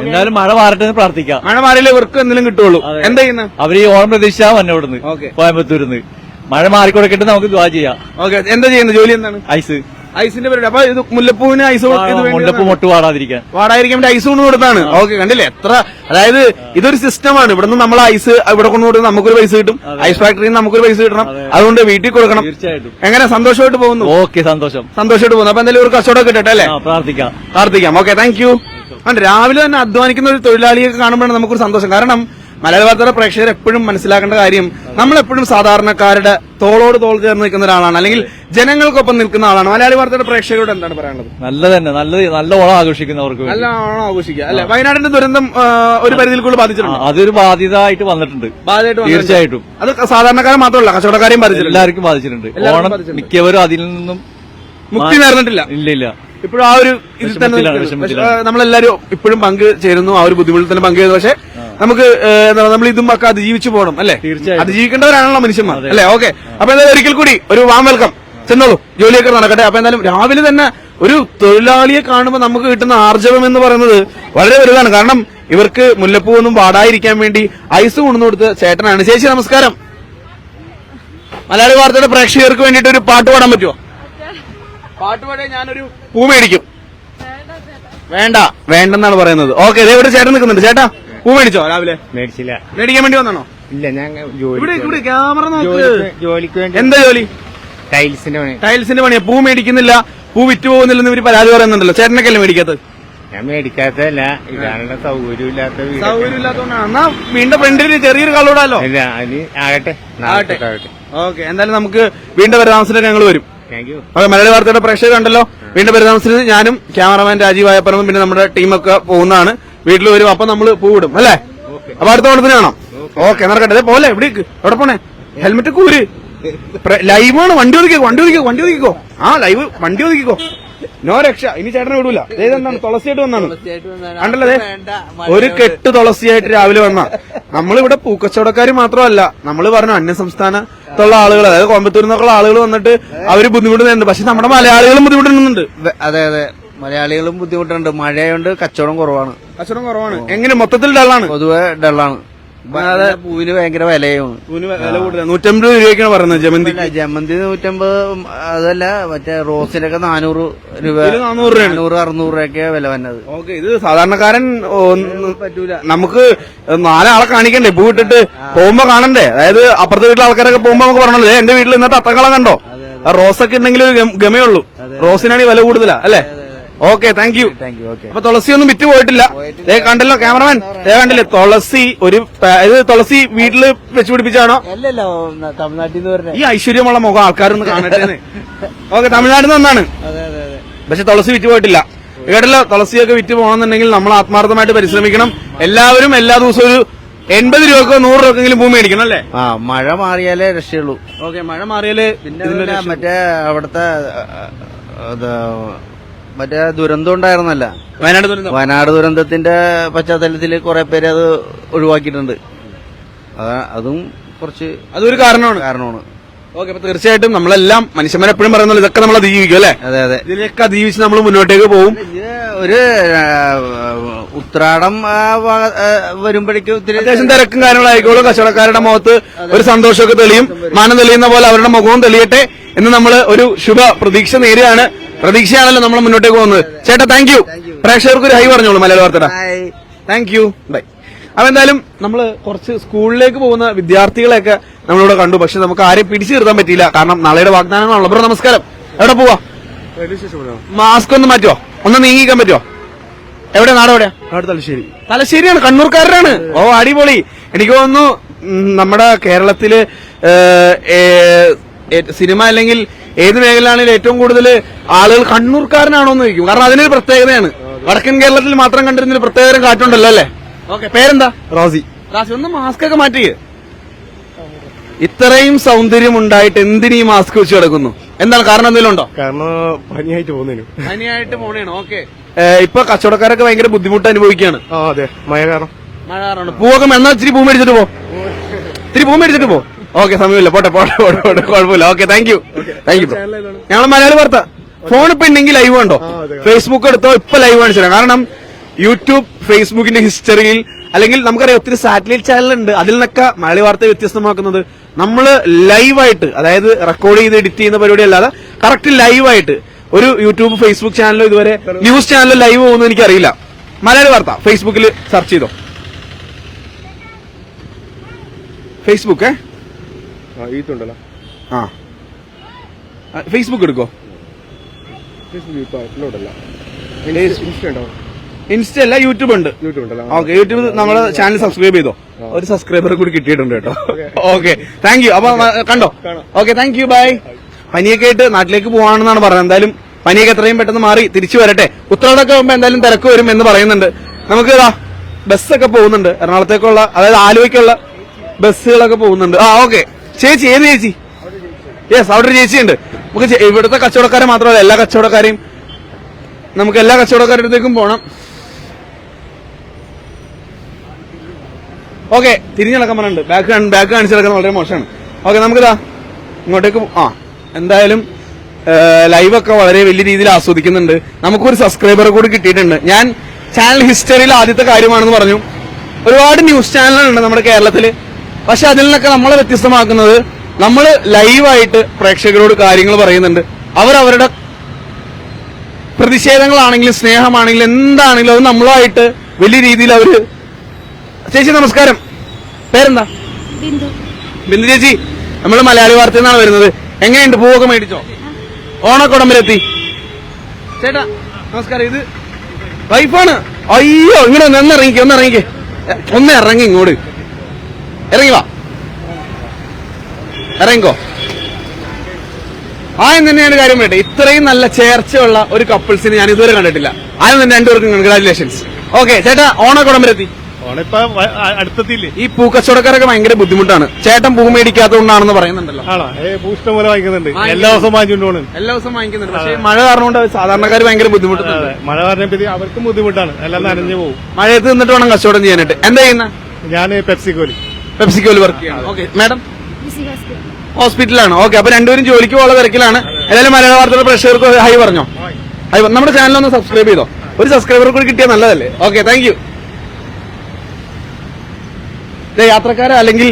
എന്നാലും മഴ മാറട്ടെ പ്രാർത്ഥിക്കാം. മഴ മാറിയില്ലേ ഇവർക്ക് എന്തെങ്കിലും കിട്ടുള്ളൂ. എന്താ ചെയ്യുന്നത്? അവര് ഈ ഓണം പ്രതീക്ഷ വന്നെ ഇവിടുന്ന് കോയമ്പത്തൂരിന്ന്. മഴ മാറിക്കൊടുക്കട്ടെ, നമുക്ക് ദ്വാ ചെയ്യാം. ഓക്കെ, എന്താ ചെയ്യുന്നത്? ജോലി എന്താണ്? ഐസിന്റെ പരിപാടി. അപ്പൊ ഇത് മുല്ലപ്പൂവിന് ഐസ് മുല്ലപ്പൂ മൊട്ട് വാടാതിരിക്കാൻ വേണ്ടി ഐസ് കൊണ്ട് കൊടുത്താണ്. ഓക്കെ, കണ്ടില്ലേ എത്ര? അതായത് ഇതൊരു സിസ്റ്റമാണ്. ഇവിടുന്ന് നമ്മൾ ഐസ് ഇവിടെ കൊണ്ട് കൊടുത്ത് നമുക്കൊരു പൈസ കിട്ടും. ഐസ് ഫാക്ടറിയിൽ നിന്ന് നമുക്കൊരു പൈസ കിട്ടണം. അതുകൊണ്ട് വീട്ടിൽ കൊടുക്കണം. തീർച്ചയായിട്ടും. എങ്ങനെ സന്തോഷമായിട്ട് പോകുന്നു? ഓക്കെ, സന്തോഷമായിട്ട് പോകുന്നു. അപ്പൊ എന്തായാലും ഒരു കച്ചവടം കിട്ടട്ടെ അല്ലേ? പ്രാർത്ഥിക്കാം. Okay, thank U. രാവിലെ തന്നെ അധ്വാനിക്കുന്ന ഒരു തൊഴിലാളിയെ കാണുമ്പോഴാണ് നമുക്കൊരു സന്തോഷം. കാരണം മലയാള വാർത്തയുടെ പ്രേക്ഷകർ എപ്പോഴും മനസ്സിലാക്കേണ്ട കാര്യം, നമ്മളെപ്പോഴും സാധാരണക്കാരുടെ തോളോട് തോൾ ചേർന്ന് നിൽക്കുന്ന ഒരാളാണ്, അല്ലെങ്കിൽ ജനങ്ങൾക്കൊപ്പം നിൽക്കുന്ന ആളാണ്. മലയാളി വാർത്തയുടെ പ്രേക്ഷകരോട് എന്താണ് പറയാനുള്ളത്? നല്ല ഓണം ആഘോഷിക്കുന്നവർക്ക് നല്ല ഓണം ആഘോഷിക്കുക അല്ലെ? വയനാടിന്റെ ദുരന്തം ഒരു പരിധിയിൽ കൂടുതൽ ബാധിച്ചിട്ടുണ്ട്. അതൊരു ബാധ്യതയായിട്ട് വന്നിട്ടുണ്ട്. തീർച്ചയായിട്ടും. അത് സാധാരണക്കാരെ മാത്രമല്ല, കച്ചവടക്കാരെയും ബാധിച്ചിട്ടുണ്ട്. എല്ലാവർക്കും ബാധിച്ചിട്ടുണ്ട്. ഓണം മിക്കവരും അതിൽ നിന്നും മുക്തി നേർന്നിട്ടില്ല. ഇല്ല. ഇപ്പോഴും ആ ഒരു ഇതിൽ തന്നെ നമ്മളെല്ലാരും ഇപ്പോഴും പങ്ക് ചേരുന്നു, ആ ഒരു ബുദ്ധിമുട്ടിൽ തന്നെ പങ്ക് ചെയ്യുന്നു. പക്ഷെ നമുക്ക് നമ്മൾ ഇതും ഒക്കെ അതിജീവിച്ചു പോകണം അല്ലെ? തീർച്ചയായും. അതിജീവിക്കേണ്ടവരാണല്ലോ മനുഷ്യന്മാർ അല്ലെ? ഓക്കെ, അപ്പൊ എന്തായാലും ഒരിക്കൽ കൂടി ഒരു വാം വെൽക്കം. ചെന്നോളൂ, ജോലിയൊക്കെ നടക്കട്ടെ. അപ്പൊ എന്തായാലും രാവിലെ തന്നെ ഒരു തൊഴിലാളിയെ കാണുമ്പോൾ നമുക്ക് കിട്ടുന്ന ആർജവം എന്ന് പറയുന്നത് വളരെ വലുതാണ്. കാരണം ഇവർക്ക് മുല്ലപ്പൂവൊന്നും വാടാതിരിക്കാൻ വേണ്ടി ഐസ് കൊണ്ടു കൊടുത്ത ചേട്ടനാണ്. ചേച്ചി നമസ്കാരം. മലയാളി വാർത്തയുടെ പ്രേക്ഷകർക്ക് വേണ്ടിയിട്ട് ഒരു പാട്ട് പാടാൻ പറ്റുമോ? പാട്ട് പാടിയാൽ ഞാനൊരു പൂ മേടിക്കും. വേണ്ടെന്നാണ് പറയുന്നത്. ഓക്കെ, ഇവിടെ ചേട്ടൻ നിൽക്കുന്നുണ്ട്. ചേട്ടാ, പൂ മേടിച്ചോ? രാവിലെ മേടിച്ചില്ല. മേടിക്കാൻ വേണ്ടി വന്നാണോ? ഇല്ല, ഞാൻ ഇവിടെ ക്യാമറ നോക്ക്. ജോലിക്ക് വേണ്ടി. എന്താ ജോലി? ടൈൽസിന്റെ പണിയാ. പൂ മേടിക്കുന്നില്ല, പൂ വിറ്റ് പോകുന്നില്ലെന്ന് ഇവര് പരാതി പറയുന്നുണ്ടല്ലോ. ചേട്ടനൊക്കെയല്ലേ മേടിക്കാത്തത്? ഞാൻ മേടിക്കാത്തല്ല, ഇതാണ് സൗകര്യമില്ലാത്തതുകൊണ്ടാണ്. എന്നാ വീണ്ടും ഫ്രണ്ടിൽ ചെറിയൊരു കളൂടാലോ. ഇല്ല, അതിന് ആകട്ടെ. ഓക്കെ, എന്തായാലും നമുക്ക് വീണ്ടും പരിതാമസത്തിന് ഞങ്ങൾ വരും. Thank you. ഓക്കെ, മലയാളി വാർത്തയുടെ പ്രേക്ഷകർ കണ്ടല്ലോ. വീണ്ടും പരിതാമസത്തിന് ഞാനും ക്യാമറമാൻ രാജീവ് ആയപ്പറമ്പും പിന്നെ നമ്മുടെ ടീമൊക്കെ പോകുന്നതാണ്. വീട്ടിൽ വരും. അപ്പൊ നമ്മള് പൂവിടും അല്ലേ? അപ്പൊ അടുത്ത ഓണത്തിന് കാണാം. ഓക്കെ, നടക്കട്ടെ. പോലെ എവിടെ പോണേ? ഹെൽമെറ്റ് കൂര്. ലൈവാണ്. വണ്ടി ഒതുക്കിക്കോ. ആ ലൈവ് വണ്ടി ഒതുക്കിക്കോ. നോ രക്ഷ. ഇനി ചേട്ടനെ വിടൂല. ഇതെന്താണ്? തുളസിയായിട്ട് വന്നാണ് കണ്ടല്ലേ? ഒരു കെട്ട് തുളസിയായിട്ട് രാവിലെ വന്ന. നമ്മളിവിടെ പൂക്കച്ചവടക്കാർ മാത്രമല്ല, നമ്മൾ പറഞ്ഞു അന്യസംസ്ഥാനത്തുള്ള ആളുകൾ, അതായത് കോയമ്പത്തൂരിൽ നിന്നൊക്കെയുള്ള ആളുകൾ വന്നിട്ട് അവര് ബുദ്ധിമുട്ടുന്നുണ്ട്. പക്ഷെ നമ്മുടെ മലയാളികളും ബുദ്ധിമുട്ടുന്നുണ്ട്. അതെ, മലയാളികളും ബുദ്ധിമുട്ടുണ്ട്. മഴയുണ്ട്, കച്ചവടം കുറവാണ്. എങ്ങനെ മൊത്തത്തിൽ ഡള്ളാണ്? പൊതുവെ ഡള്ളാണ്. പൂവിന് ഭയങ്കര വിലയാണ്. പൂവിന് വില കൂടുതലാണ്. 150 രൂപയ്ക്കാണ് പറയുന്നത്. ജമന്തി 150. അതല്ല, മറ്റേ റോസിനൊക്കെ 400 രൂപ, 600 രൂപയൊക്കെ വില വന്നത്. ഓക്കെ, ഇത് സാധാരണക്കാരൻ പറ്റൂല. നമുക്ക് 4 ആളെ കാണിക്കണ്ടേ? പൂ ഇട്ടിട്ട് പോകുമ്പോ കാണണ്ടേ? അതായത് അപ്പുറത്തെ വീട്ടിലെ ആൾക്കാരൊക്കെ പോകുമ്പോ നമുക്ക് പറഞ്ഞല്ലോ, എന്റെ വീട്ടിൽ ഇന്നത്തെ അത്തക്കളം കണ്ടോ? ആ റോസൊക്കെ ഉണ്ടെങ്കിൽ ഒരു ഗമയുള്ളൂ. റോസിനാണ് വില കൂടുതലാ അല്ലെ? Okay, thank U. Thank you. Okay. അപ്പൊ തുളസി ഒന്നും വിറ്റ് പോയിട്ടില്ല. കണ്ടല്ലോ ക്യാമറമാൻ, കണ്ടില്ലേ തുളസി ഇത് തുളസി വീട്ടില് വെച്ച് പിടിപ്പിച്ചാണോ? അല്ലല്ലോ, തമിഴ്നാട്ടിൽ നിന്ന് പറഞ്ഞ. ഈ ഐശ്വര്യമുള്ള മുഖം ആൾക്കാരൊന്ന് കാണട്ടെ. ഓക്കെ, തമിഴ്നാട്ടിൽ നിന്നാണ്. അതെ അതെ അതെ. പക്ഷെ തുളസി വിറ്റ് പോയിട്ടില്ല. കേട്ടല്ലോ, തുളസിയൊക്കെ വിറ്റ് പോകണമെന്നുണ്ടെങ്കിൽ നമ്മൾ ആത്മാർത്ഥമായിട്ട് പരിശ്രമിക്കണം. എല്ലാവരും എല്ലാ ദിവസവും ഒരു 80 രൂപക്കോ 100 രൂപക്കെങ്കിലും ഭൂമി മേടിക്കണം അല്ലേ? മഴ മാറിയാലേ രക്ഷയുള്ളൂ. ഓക്കെ, മഴ മാറിയാലേ. പിന്നെ മറ്റേ അവിടുത്തെ മറ്റേ ദുരന്തം ഉണ്ടായിരുന്നല്ല, വയനാട് ദുരന്തത്തിന്റെ പശ്ചാത്തലത്തിൽ കുറെ പേര് അത് ഒഴിവാക്കിയിട്ടുണ്ട്. അതും കുറച്ച് അതൊരു കാരണമാണ്. ഓക്കെ, അപ്പൊ തീർച്ചയായിട്ടും നമ്മളെല്ലാം മനുഷ്യന്മാരെപ്പോഴും പറയുന്നത് ഇതൊക്കെ നമ്മൾ അതിജീവിക്കും അല്ലേ? അതെ അതെ. ഇതിലൊക്കെ അതിജീവിച്ച് നമ്മൾ മുന്നോട്ടേക്ക് പോകും. ഒരു ഉത്രാടം വരുമ്പോഴേക്കും അത്യാവശ്യം തിരക്കും കാര്യങ്ങളായിക്കോളും. കച്ചവടക്കാരുടെ മുഖത്ത് ഒരു സന്തോഷമൊക്കെ തെളിയും. മാനം തെളിയുന്ന പോലെ അവരുടെ മുഖവും തെളിയട്ടെ എന്ന് നമ്മൾ ഒരു ശുഭ പ്രതീക്ഷ നേരെയാണ്. പ്രതീക്ഷയാണല്ലോ നമ്മൾ മുന്നോട്ടേക്ക് പോകുന്നത്. ചേട്ടാ താങ്ക് യു. പ്രേക്ഷകർക്ക് ഒരു ഹൈ പറഞ്ഞോളൂ മലയാള വാർത്തയുടെ. Thank you, bye. അപ്പൊ എന്തായാലും നമ്മള് കുറച്ച് സ്കൂളിലേക്ക് പോകുന്ന വിദ്യാർത്ഥികളെയൊക്കെ നമ്മളിവിടെ കണ്ടു. പക്ഷെ നമുക്ക് ആരെയും പിടിച്ചു നിർത്താൻ പറ്റിയില്ല, കാരണം നാളെയുടെ വാഗ്ദാനങ്ങളാണല്ലോ. ബ്രോ നമസ്കാരം, എവിടെ പോവാ? മാസ്ക് ഒന്ന് മാറ്റുവോ? ഒന്ന് നീങ്ങിക്കാൻ പറ്റുമോ? എവിടെ, നാട് എവിടെയാ? തലശ്ശേരി. തലശ്ശേരിയാണ്, കണ്ണൂർക്കാരനാണ്. ഓ അടിപൊളി. എനിക്ക് തോന്നുന്നു നമ്മുടെ കേരളത്തില് സിനിമ അല്ലെങ്കിൽ ഏത് മേഖലയാണെങ്കിലും ഏറ്റവും കൂടുതൽ ആളുകൾ കണ്ണൂർക്കാരനാണോ എന്ന് ചോദിക്കും. കാരണം അതിനൊരു പ്രത്യേകതയാണ്. വടക്കൻ കേരളത്തിൽ മാത്രം കണ്ടിരുന്നൊരു പ്രത്യേക കാറ്റുണ്ടല്ലോ അല്ലേ? ഓക്കെ, പേരെന്താ? റാസി. ഒന്ന് മാസ്ക് ഒക്കെ മാറ്റി. ഇത്രയും സൗന്ദര്യം ഉണ്ടായിട്ട് എന്തിനീ മാസ്ക് വെച്ച് കിടക്കുന്നു? എന്താണ് കാരണം? എന്തെങ്കിലും ഉണ്ടോ? കാരണം പനിയായിട്ട് പനിയായിട്ട് പോണേണ്. ഓക്കെ, ഇപ്പൊ കച്ചവടക്കാരൊക്കെ ഭയങ്കര ബുദ്ധിമുട്ട് അനുഭവിക്കുകയാണ്. അതെ, മഴ കാരണം. പൂവൊക്കെ എന്നാ ഇച്ചിരി പൂ മേടിച്ചിട്ട് പോ. ഓക്കെ, സമയമില്ല, പോട്ടെ കുഴപ്പമില്ല. Okay, thank U. ഞങ്ങൾ മലയാളി വാർത്ത. ഫോൺ ഇപ്പൊ ഉണ്ടെങ്കിൽ ലൈവ് ഉണ്ടോ? ഫേസ്ബുക്ക് എടുത്തോ, ഇപ്പൊ ലൈവ് കാണിച്ചു തരാം. കാരണം യൂട്യൂബ്, ഫേസ്ബുക്കിന്റെ ഹിസ്റ്ററിയിൽ അല്ലെങ്കിൽ നമുക്കറിയാം ഒത്തിരി സാറ്റലൈറ്റ് ചാനലുണ്ട്. അതിൽ നിന്നൊക്കെ മലയാളി വാർത്തയെ വ്യത്യസ്തമാക്കുന്നത് നമ്മള് ലൈവായിട്ട്, അതായത് റെക്കോർഡ് ചെയ്ത് എഡിറ്റ് ചെയ്യുന്ന പരിപാടി അല്ലാതെ കറക്റ്റ് ലൈവായിട്ട് ഒരു യൂട്യൂബ്, ഫേസ്ബുക്ക് ചാനലോ ഇതുവരെ ന്യൂസ് ചാനലോ ലൈവ് പോകുന്നത് എനിക്കറിയില്ല. മലയാളി വാർത്ത ഫേസ്ബുക്കിൽ സെർച്ച് ചെയ്തോ. ഫേസ്ബുക്ക് ഫേസ്ബുക്ക് എടുക്കോ. ഇൻസ്റ്റ അല്ല, യൂട്യൂബ് ഉണ്ട്. ഓക്കെ, യൂട്യൂബ് നമ്മളെ ചാനൽ സബ്സ്ക്രൈബ് ചെയ്തോ. ഒരു സബ്സ്ക്രൈബറെ കൂടി കിട്ടിയിട്ടുണ്ട് കേട്ടോ. Okay, thank you. അപ്പൊ കണ്ടോ? Okay, thank you, bye. പനിയൊക്കെ ആയിട്ട് നാട്ടിലേക്ക് പോവാണെന്നാണ് പറഞ്ഞത്. എന്തായാലും പനിയൊക്കെ എത്രയും പെട്ടെന്ന് മാറി തിരിച്ചു വരട്ടെ. ഉത്രാടമൊക്കെ ആകുമ്പോ എന്തായാലും തിരക്ക് വരും എന്ന് പറയുന്നുണ്ട്. നമുക്ക് ബസ്സൊക്കെ പോകുന്നുണ്ട് എറണാകുളത്തേക്കുള്ള, അതായത് ആലുവയ്ക്കുള്ള ബസ്സുകളൊക്കെ പോകുന്നുണ്ട്. ഓക്കെ, ചേച്ചി ഏത് ചേച്ചി? യെസ്, അവിടെ ഒരു ചേച്ചിയുണ്ട്. നമുക്ക് ഇവിടുത്തെ കച്ചവടക്കാരെ മാത്രമല്ല, എല്ലാ കച്ചവടക്കാരെയും നമുക്ക് എല്ലാ കച്ചവടക്കാരുടെ അടുത്തേക്കും പോകണം. ഓക്കെ, തിരിഞ്ഞിളക്കാൻ പറഞ്ഞിട്ടുണ്ട്. ബാക്ക് കാണിച്ചിടക്കുന്നത് വളരെ മോശമാണ്. ഓക്കെ, നമുക്കിതാ ഇങ്ങോട്ടേക്ക് എന്തായാലും ലൈവൊക്കെ വളരെ വലിയ രീതിയിൽ ആസ്വദിക്കുന്നുണ്ട്. നമുക്കൊരു സബ്സ്ക്രൈബറെ കൂടി കിട്ടിയിട്ടുണ്ട്. ഞാൻ ചാനൽ ഹിസ്റ്ററിയിൽ ആദ്യത്തെ കാര്യമാണെന്ന് പറഞ്ഞു. ഒരുപാട് ന്യൂസ് ചാനലുകളുണ്ട് നമ്മുടെ കേരളത്തിൽ. പക്ഷെ അതിൽ നിന്നൊക്കെ നമ്മളെ വ്യത്യസ്തമാക്കുന്നത് നമ്മൾ ലൈവായിട്ട് പ്രേക്ഷകരോട് കാര്യങ്ങൾ പറയുന്നുണ്ട്. അവരവരുടെ പ്രതിഷേധങ്ങളാണെങ്കിലും സ്നേഹമാണെങ്കിലും എന്താണെങ്കിലും അത് നമ്മളുമായിട്ട് വലിയ രീതിയിൽ അവര്. ചേച്ചി നമസ്കാരം, പേരെന്താ? ബിന്ദു ചേച്ചി. നമ്മള് മലയാളി വാർത്തയിൽ നിന്നാണ് വരുന്നത്. എങ്ങനെയുണ്ട്, പൂവൊക്കെ മേടിച്ചോ? ഓണക്കുടമ്പിലെത്തി. ചേട്ടാ നമസ്കാരം, ഇത് വൈഫാണ്. അയ്യോ, ഇങ്ങനെ ഒന്നിറങ്ങിക്കേ ഒന്ന് ഇറങ്ങി ഇങ്ങോട്ട് ഇറങ്ങി വാ, ഇറങ്ങിക്കോ. ആദ്യം തന്നെയാണ് കാര്യം പറയട്ടെ, ഇത്രയും നല്ല ചേർച്ചയുള്ള ഒരു കപ്പിൾസിന് ഞാൻ ഇതുവരെ കണ്ടിട്ടില്ല. ആദ്യം തന്നെ രണ്ടുപേർക്കും കൺഗ്രാറ്റുലേഷൻസ്. ഓക്കെ ചേട്ടാ, ഓണക്കുടമ്പിലെത്തി. അടുത്തെത്തിയില്ലേ? ഈ പൂക്കച്ചവടക്കാരൊക്കെ ഭയങ്കര ബുദ്ധിമുട്ടാണ്. ചേട്ടൻ പൂ മേടിക്കാത്തതുകൊണ്ടാണെന്ന് പറയുന്നുണ്ടല്ലോ. ഇഷ്ടം പോലെ വാങ്ങിക്കുന്നുണ്ട്, എല്ലാ ദിവസവും വാങ്ങിക്കുന്നുണ്ട്. പക്ഷേ മഴ കാരണം കൊണ്ട് സാധാരണക്കാർ ഭയങ്കര ബുദ്ധിമുട്ടുണ്ട്. മഴ കാരണം അവർക്കും ബുദ്ധിമുട്ടാണ്, എല്ലാം നനഞ്ഞു പോകും. മഴയത്ത് നിന്നിട്ട് വേണം കച്ചവടം ചെയ്യാനായിട്ട്. എന്താ ചെയ്യുന്ന? ഞാൻ പെപ്സിക്കോലി വർക്ക് ചെയ്യാണ്. ഓക്കെ മാഡം, ഹോസ്പിറ്റലാണ്. ഓക്കെ, അപ്പൊ രണ്ടുപേരും ജോലിക്ക് പോകാനുള്ള തിരക്കിലാണ്. ഏതായാലും മലയാള വാർത്തയുടെ പ്രേക്ഷകർക്ക് ഹൈ പറഞ്ഞോ. നമ്മുടെ ചാനലൊന്ന് സബ്സ്ക്രൈബ് ചെയ്തോ. ഒരു സബ്സ്ക്രൈബർ കൂടി കിട്ടിയാൽ നല്ലതല്ലേ? Okay, thank U. യാത്രക്കാരെ അല്ലെങ്കിൽ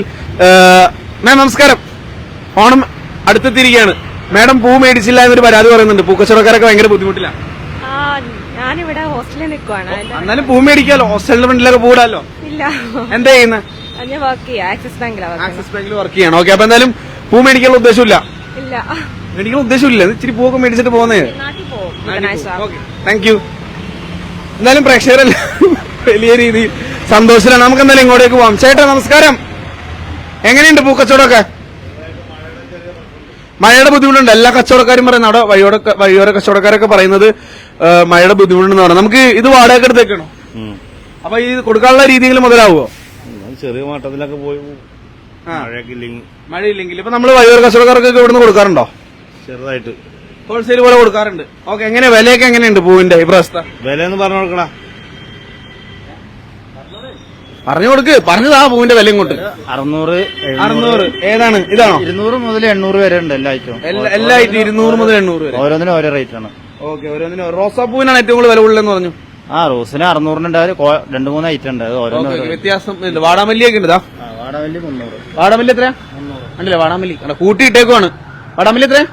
മാം നമസ്കാരം. ഓണം അടുത്തെത്തിയിരിക്കുകയാണ്. മാഡം പൂ മേടിച്ചില്ല എന്നൊരു പരാതി പറയുന്നുണ്ട്. പൂക്കച്ചവടക്കാരൊക്കെ ഭയങ്കര ബുദ്ധിമുട്ടില്ല. ഞാനിവിടെ ഹോസ്റ്റലിൽ നിൽക്കുവാണ്. എന്നാലും പൂ മേടിക്കാലോ, ഹോസ്റ്റലിന്റെ ഫ്രണ്ടിലൊക്കെ പൂടാലോ. ഇല്ല. എന്താ ചെയ്യുന്നത്? ഞാൻ വർക്ക് ചെയ്യാം, ആക്സിസ് ബാങ്കിൽ വർക്ക് ചെയ്യണം. ഓക്കെ, അപ്പൊ എന്തായാലും പൂ മേടിക്കാനുള്ള ഉദ്ദേശമില്ല. ഇല്ല, മേടിക്കാൻ ഉദ്ദേശമില്ല. ഇച്ചിരി പൂവൊക്കെ മേടിച്ചിട്ട് പോകുന്നേ. നാട്ടിൽ പോവാ. Thank you. എന്തായാലും പ്രേക്ഷകരല്ല വലിയ രീതിയിൽ സന്തോഷത്തിലാണ്. നമുക്ക് എന്തായാലും ഇങ്ങോട്ടേക്ക് പോവാം. ചേട്ടാ നമസ്കാരം, എങ്ങനെയുണ്ട് പൂക്കച്ചവടമൊക്കെ? മഴയുടെ ബുദ്ധിമുട്ടുണ്ട്. എല്ലാ കച്ചവടക്കാരും പറയുന്നത് അവിടെ വഴിയോര കച്ചവടക്കാരൊക്കെ പറയുന്നത് മഴയുടെ ബുദ്ധിമുട്ടുണ്ടെന്ന് പറയാം. നമുക്ക് ഇത് വാടക എടുത്തേക്കണോ? അപ്പൊ ഈ കൊടുക്കാനുള്ള രീതിയിൽ മുതലാവുമോ? ചെറിയ മട്ടത്തിലൊക്കെ പോയി മഴയില്ലെങ്കിൽ ഇപ്പൊ നമ്മള് വഴിയോര കച്ചവടക്കാർക്കൊക്കെ ഇവിടുന്ന് കൊടുക്കാറുണ്ടോ? ചെറുതായിട്ട് ഹോൾസെയിൽ പോലെ കൊടുക്കാറുണ്ട്. ഓക്കെ, എങ്ങനെ വിലയൊക്കെ എങ്ങനെയുണ്ട് പൂവിന്റെ ഈ പ്രാവശ്യത്തെ വില എന്ന് പറഞ്ഞു കൊടുക്കണ? പറഞ്ഞു കൊടുക്ക്, പറഞ്ഞതാ പൂവിന്റെ വില ഇങ്ങോട്ട്. 600. ഏതാണ്? ഇതാണോ? 200 മുതൽ 800 വരെ ഉണ്ട് എല്ലാ ഐറ്റവും. എല്ലാ ഐറ്റം 200 മുതൽ 800 വരെ. ഓരോന്നിനും ഓരോ റേറ്റ് ആണ്. ഓക്കെ, ഓരോന്നിനും. റോസാപ്പൂവിനാണ് ഏറ്റവും കൂടുതൽ വില കൂടുതലെന്ന് പറഞ്ഞു. റോസിന് 600 2-3 ഐറ്റം ഉണ്ട്. ഓരോന്നും വ്യത്യാസം ഇല്ല. വാടാമല്ലിയൊക്കെ ഉണ്ട്. വാടാമല്ലി 300. വാടാമല്ലി എത്രയാ? ഉണ്ടല്ലേ വാടാമല്ലി കൂട്ടിയിട്ടേക്കുവാണ്. വാടാമല്ലി എത്രയാ?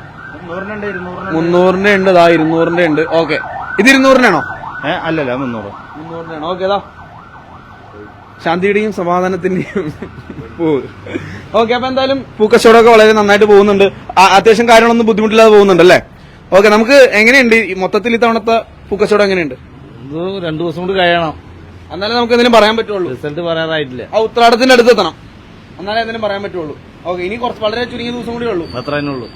300-ന്റെ ഉണ്ട്. 200-ന്റെ ഉണ്ട്. ഓക്കെ, ഇത് 200-നാണോ? അല്ലല്ല 300. 300-നാണ്. ഓക്കെ, ശാന്തിയുടെയും സമാധാനത്തിന്റെയും പൂവ്. ഓക്കെ, അപ്പൊ എന്തായാലും പൂക്കച്ചവടമൊക്കെ വളരെ നന്നായിട്ട് പോകുന്നുണ്ട്. അത്യാവശ്യം കാര്യങ്ങളൊന്നും ബുദ്ധിമുട്ടില്ലാതെ പോകുന്നുണ്ട് അല്ലേ? ഓക്കെ, നമുക്ക് എങ്ങനെയുണ്ട് മൊത്തത്തിൽ ഇത്തവണത്തെ പൂക്കച്ചവടം എങ്ങനെയുണ്ട്? 2 ദിവസം കൊണ്ട് കഴിയണം, എന്നാലേ നമുക്ക് എന്തെങ്കിലും പറയാൻ പറ്റുള്ളൂ. റിസൾട്ട് പറയാറായിട്ടില്ല. ഉത്രാടത്തിന്റെ അടുത്ത് എത്തണം, എന്നാലേ എന്തെങ്കിലും പറയാൻ പറ്റുള്ളൂ. ഓക്കെ, ഇനി കുറച്ച് വളരെ ചുരുങ്ങിയ ദിവസം കൂടി ഉള്ളൂ. അത്ര തന്നെ ഉള്ളൂ.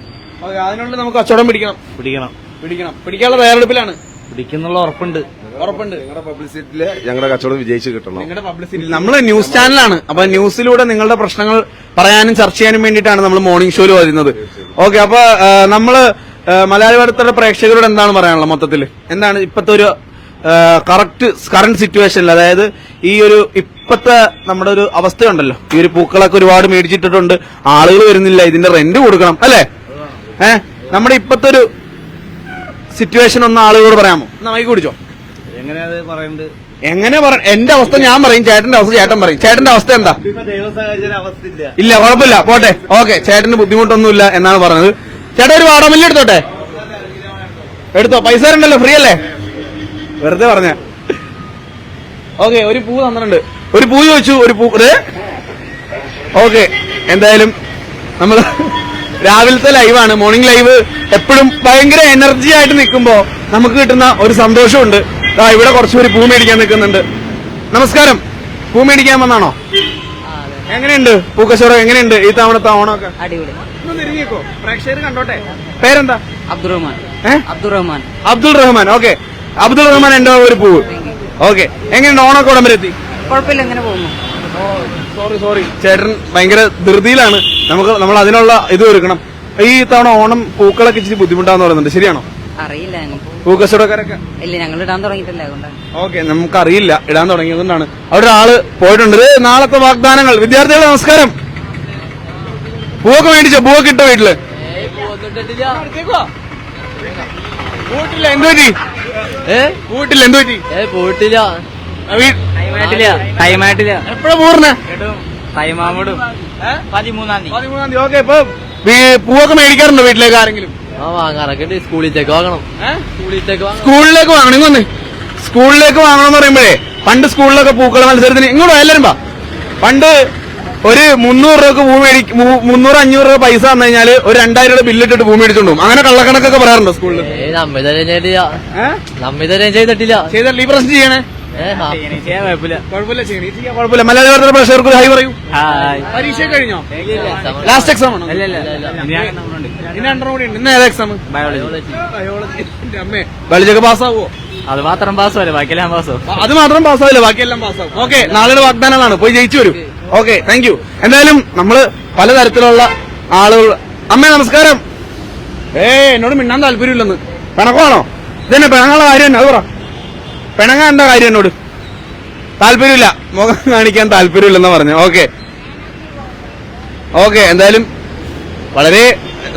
ഓക്കെ, അതിനുള്ളിൽ നമുക്ക് കച്ചവടം പിടിക്കാനുള്ള തയ്യാറെടുപ്പിലാണ്. പിടിക്കുന്നുള്ള ഉറപ്പുണ്ട്. ഞങ്ങളുടെ പബ്ലിസിറ്റിയില് ഞങ്ങളുടെ കച്ചവടം വിജയിച്ച് കിട്ടണം. നിങ്ങളുടെ പബ്ലിസിറ്റി. നമ്മള് ന്യൂസ് ചാനലാണ്, അപ്പൊ ന്യൂസിലൂടെ നിങ്ങളുടെ പ്രശ്നങ്ങൾ പറയാനും ചർച്ച ചെയ്യാനും വേണ്ടിയിട്ടാണ് നമ്മൾ മോർണിംഗ് ഷോയിൽ വരുന്നത്. ഓക്കെ, അപ്പൊ നമ്മള് മലയാളി വാർത്തയുടെ പ്രേക്ഷകരോട് എന്താണ് പറയാനുള്ളത്? മൊത്തത്തില് എന്താണ് ഇപ്പത്തെ ഒരു കറന്റ് സിറ്റുവേഷനിൽ, അതായത് ഈ ഒരു ഇപ്പത്തെ നമ്മുടെ ഒരു അവസ്ഥയുണ്ടല്ലോ, ഈ ഒരു പൂക്കളൊക്കെ ഒരുപാട് മേടിച്ചിട്ടിട്ടുണ്ട്, ആളുകൾ വരുന്നില്ല, ഇതിന്റെ റെന്റ് കൊടുക്കണം അല്ലേ? നമ്മുടെ ഇപ്പത്തെ ഒരു സിറ്റുവേഷൻ ഒന്ന് ആളുകളോട് പറയാമോ? മൈക്ക് കുടിച്ചോ. എങ്ങനെയാ പറയുന്നത്? എങ്ങനെ എന്റെ അവസ്ഥ ഞാൻ പറയും, ചേട്ടന്റെ അവസ്ഥ ചേട്ടൻ പറയും. ചേട്ടന്റെ അവസ്ഥ എന്താ? ഇല്ല, കുഴപ്പമില്ല, പോട്ടെ. ഓക്കെ, ചേട്ടന് ബുദ്ധിമുട്ടൊന്നുമില്ല എന്നാണ് പറഞ്ഞത്. ചേട്ടാ ഒരു വാടാമല്ലി എടുത്തോട്ടെ? എടുത്തോ, പൈസ ഉണ്ടല്ലോ, ഫ്രീ അല്ലേ? വെറുതെ പറഞ്ഞ. ഓക്കെ, ഒരു പൂ തന്നിട്ടുണ്ട്. ഒരു പൂ ചോദിച്ചു, ഒരു പൂ. ഓക്കെ, എന്തായാലും നമ്മള് രാവിലത്തെ ലൈവാണ്, മോർണിംഗ് ലൈവ്. എപ്പോഴും ഭയങ്കര എനർജി ആയിട്ട് നിൽക്കുമ്പോ നമുക്ക് കിട്ടുന്ന ഒരു സന്തോഷമുണ്ട്. ഇവിടെ കുറച്ചുപേര് പൂ മേടിക്കാൻ നിൽക്കുന്നുണ്ട്. നമസ്കാരം, പൂ മേടിക്കാൻ വന്നാണോ? എങ്ങനെയുണ്ട് പൂക്കച്ചവടം? എങ്ങനെയുണ്ട് ഈ തവണത്തെ ഓണമൊക്കെ? അടിപൊളി. ഒന്ന് തിരിഞ്ഞേക്കോ, പ്രേക്ഷകർ കണ്ടോട്ടെ. പേരെന്താ? അബ്ദുൾ റഹ്മാൻ. ഓക്കെ, അബ്ദുൾ റഹ്മാൻ എന്റെ ഒരു പൂവ്. ഓക്കെ, എങ്ങനെയുണ്ട് ഓണമൊക്കെ ഉടൻ വരെ എത്തി? കുഴപ്പമില്ല, എങ്ങനെ പോകുന്നു? സോറി, ചേട്ടൻ ഭയങ്കര ധൃതിയിലാണ്. നമ്മൾ അതിനുള്ള ഇത് ഒരുക്കണം. ഈ തവണ ഓണം പൂക്കളൊക്കെ ഇച്ചിരി ബുദ്ധിമുട്ടാന്ന് പറയുന്നുണ്ട്, ശരിയാണോ? അറിയില്ല, പൂക്കച്ചവടക്കാരൊക്കെ ഇല്ല, ഞങ്ങൾ ഇടാൻ തുടങ്ങിയിട്ടില്ല, അതുകൊണ്ടാണ്. ഓക്കെ, നമുക്കറിയില്ല, ഇടാൻ തുടങ്ങിയതുകൊണ്ടാണ്. അവിടെ ഒരാള് പോയിട്ടുണ്ട്. നാളത്തെ വാഗ്ദാനങ്ങൾ. വിദ്യാർത്ഥികളെ നമസ്കാരം. പൂവൊക്കെ മേടിച്ചോ? പൂവൊക്കെ ഇട്ടോ വീട്ടില്? പൂട്ടില്ല, എന്ത് പറ്റി? പൂട്ടില്ല, എന്ത് പറ്റി? പോയിട്ടില്ല, ടൈമായിട്ടില്ല. എപ്പോഴാ പൂർണ്ണ? 13-ാം തീയതി. ഓക്കെ, ഇപ്പൊ പൂവൊക്കെ മേടിക്കാറുണ്ടോ വീട്ടിലേക്ക് ആരെങ്കിലും? വാങ്ങാറൊക്കെ സ്കൂളിലേക്ക് വാങ്ങണം. സ്കൂളിലേക്ക് വാങ്ങണം. ഇങ്ങൊന്ന് സ്കൂളിലേക്ക് വാങ്ങണമെന്ന് പറയുമ്പോഴേ, പണ്ട് സ്കൂളിലൊക്കെ പൂക്കള മത്സരത്തിന് ഇങ്ങോട്ടോ എല്ലാരും വാ. പണ്ട് ഒരു 300 രൂപക്ക് 300-500 രൂപ പൈസ തന്നു കഴിഞ്ഞാല് ഒരു 2000 രൂപ ബില്ലിട്ടിട്ട് ഭൂമി മേടിച്ചോണ്ട് പോകും. അങ്ങനെ കള്ളക്കണക്കൊക്കെ പറയാറുണ്ടോ സ്കൂളിൽ? ചെയ്തല്ല, ഈ പ്രശ്നം ചെയ്യണേ. കുഴപ്പമില്ല. മലയാളി വാർത്തയുടെ പ്രേക്ഷകർക്ക് ഒരു ഹൈ പറയൂ. പരീക്ഷ കഴിഞ്ഞോ? ലാസ്റ്റ് എക്സാം ആണോ? ഇനി 2 കൂടി ഉണ്ട്. ഇന്ന് ഏതാ എക്സാം? ബയോളജി. അമ്മേ, ബയോളജിയൊക്കെ പാസ്സാവോ? അത് മാത്രം പാസ്സാവില്ല, ബാക്കിയെല്ലാം പാസ്സാവും. അത് മാത്രം പാസ്സാവില്ല, ബാക്കിയെല്ലാം പാസ്സാവും. ഓക്കെ, നാളെ വാഗ്ദാനങ്ങളാണ്, പോയി ജയിച്ചു വരും. Okay, thank U. എന്തായാലും നമ്മള് പലതരത്തിലുള്ള ആളുകൾ. അമ്മേ നമസ്കാരം. എന്നോട് മിണ്ടാൻ താല്പര്യമില്ലെന്ന്. പിണക്കമാണോ? ഇതന്നെ പിണങ്ങാനുള്ള കാര്യം തന്നെ, അത് പറ. പിണങ്ങാൻ എന്താ കാര്യം? എന്നോട് താല്പര്യമില്ല, മുഖം കാണിക്കാൻ താല്പര്യമില്ലെന്നാ പറഞ്ഞു. ഓക്കെ, എന്തായാലും വളരെ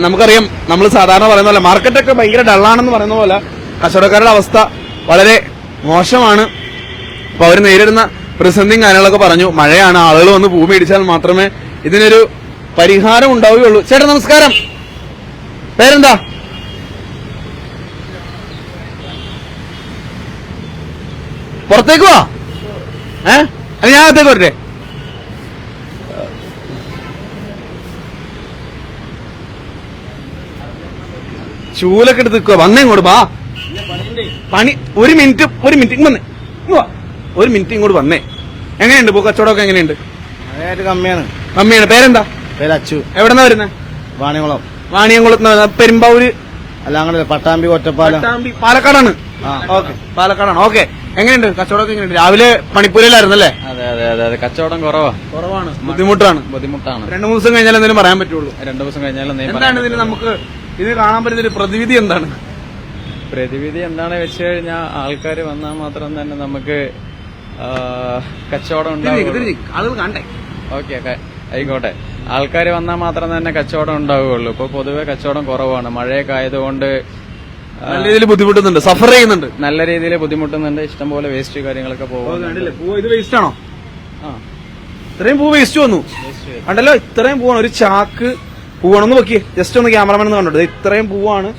നമുക്കറിയാം, നമ്മൾ സാധാരണ പറയുന്ന പോലെ മാർക്കറ്റൊക്കെ ഭയങ്കര ഡള്ളാണെന്ന് പറയുന്ന പോലെ കച്ചവടക്കാരുടെ അവസ്ഥ വളരെ മോശമാണ്. അപ്പൊ അവർ നേരിടുന്ന പ്രതിസന്ധിയും കാര്യങ്ങളൊക്കെ പറഞ്ഞു. മഴയാണ്, ആളുകൾ വന്ന് പൂ മേടിച്ചാൽ മാത്രമേ ഇതിനൊരു പരിഹാരം ഉണ്ടാവുകയുള്ളൂ. ചേട്ടാ നമസ്കാരം, പേരെന്താ? പുറത്തേക്ക് വാ. അല്ല, ഞാൻ അകത്തേക്ക് വരട്ടെ? ചൂലൊക്കെ എടുത്ത് നിൽക്കുക, വന്നേ ഇങ്ങോട്ട് വാ. പണി ഒരു മിനിറ്റ് ഇങ്ങ് വന്നേ, ഇങ്ങ് വാ. ഒരു മിനിറ്റ് ഇങ്ങോട്ട് വന്നേ. എങ്ങനെയുണ്ട് പൂ കച്ചവടമൊക്കെ എങ്ങനെയുണ്ട്? അതായത് കമ്മിയാണ്. കമ്മിയാണ്. പേരെന്താ? പേര് അച്ചു. എവിടെന്നാ വരുന്നത്? വാണികുളം. വാണിയംകുളത്ത്. പെരുമ്പാവൂര് അല്ല അങ്ങനെ പട്ടാമ്പി ഒറ്റപ്പാലം. പട്ടാമ്പി പാലക്കാടാണ്. ഓക്കെ, പാലക്കാടാണ്. ഓക്കെ, എങ്ങനെയുണ്ട് കച്ചവടമൊക്കെ എങ്ങനെയുണ്ട്? രാവിലെ പണിപ്പൂരയിലായിരുന്നല്ലേ? അതെ അതെ അതെ അതെ കച്ചവടം കുറവാണ്, ബുദ്ധിമുട്ടാണ്. 2-3 ദിവസം കഴിഞ്ഞാൽ എന്തെങ്കിലും പറയാൻ പറ്റുള്ളൂ. 2 ദിവസം കഴിഞ്ഞാൽ എന്താണ് ഇതിന് നമുക്ക് ഇത് കാണാൻ പറ്റുന്ന ഒരു പ്രതിവിധി എന്താണ്? പ്രതിവിധി എന്താണെന്ന് വെച്ച് കഴിഞ്ഞാൽ ആൾക്കാർ വന്നാൽ മാത്രം തന്നെ നമുക്ക് കച്ചവടം ഉണ്ടാവുള്ളൂ. ആളുകൾ കാണട്ടെ. ഓക്കെ ആയിക്കോട്ടെ. ആൾക്കാർ വന്നാൽ മാത്രം തന്നെ കച്ചവടം ഉണ്ടാവുകയുള്ളൂ. ഇപ്പൊ പൊതുവെ കച്ചവടം കുറവാണ്. മഴയൊക്കെ ആയതുകൊണ്ട് നല്ല രീതിയിൽ ബുദ്ധിമുട്ടുന്നുണ്ട്, സഫർ ചെയ്യുന്നുണ്ട്. നല്ല രീതിയിൽ ബുദ്ധിമുട്ടുന്നുണ്ട്. ഇഷ്ടംപോലെ വേസ്റ്റ് കാര്യങ്ങളൊക്കെ പോകുന്നുണ്ട്. ഇത് വേസ്റ്റ് ആണോ? ഇത്രയും പൂ വേസ്റ്റ് വന്നു കണ്ടല്ലോ. ഇത്രയും പൂവാണ്, ഒരു ചാക്ക് പൂവാണെന്ന് നോക്കിയേ. ജസ്റ്റ് ഒന്ന് ക്യാമറമാൻ ഒന്ന് കണ്ടോ. ഇത്രയും പൂവാണ്